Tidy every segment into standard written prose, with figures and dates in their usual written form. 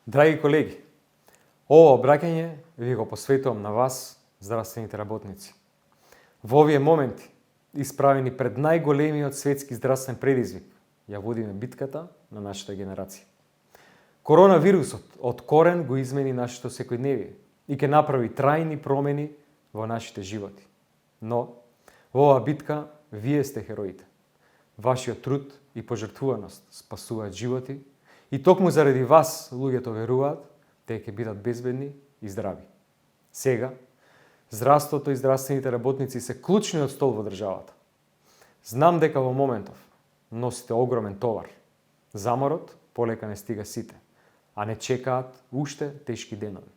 Драги колеги, ова обраќање ви го посветувам на вас, здравствените работници. Во овие моменти, исправени пред најголемиот светски здравствен предизвик, ја водиме битката на нашата генерација. Коронавирусот од корен го измени нашето секојдневие и ќе направи трајни промени во нашите животи. Но, во оваа битка, вие сте хероите. Вашиот труд и пожртвуваност спасуваат животи и токму заради вас луѓето веруваат тие ќе бидат безбедни и здрави. Сега, здравството и здравствените работници се клучниот стол во државата. Знам дека во моментов носите огромен товар. Заморот полека не стига сите, а не чекаат уште тешки денови.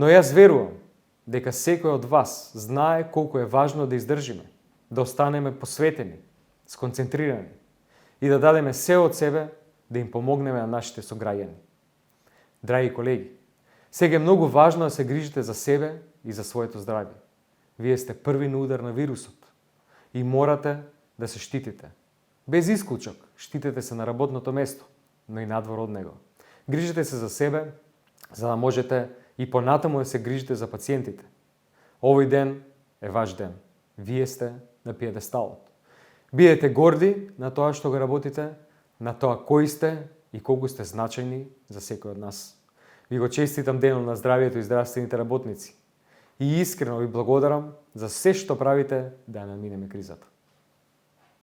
Но јас верувам дека секој од вас знае колку е важно да издржиме, да останеме посветени, сконцентрирани и да дадеме се од себе да им помогнеме на нашите сограѓани. Драги колеги, сега е многу важно да се грижите за себе и за своето здравје. Вие сте први на удар на вирусот и морате да се штитите. Без исклучок, штитете се на работното место, но и надвор од него. Грижите се за себе, за да можете и понатаму да се грижите за пациентите. Овој ден е ваш ден. Вие сте на пиедесталот. Бидете горди на тоа што го работите, на тоа кои сте и колку сте значајни за секој од нас. Ви го честитам денот на здравието и здравствените работници и искрено ви благодарам за се што правите да ја наминеме кризата.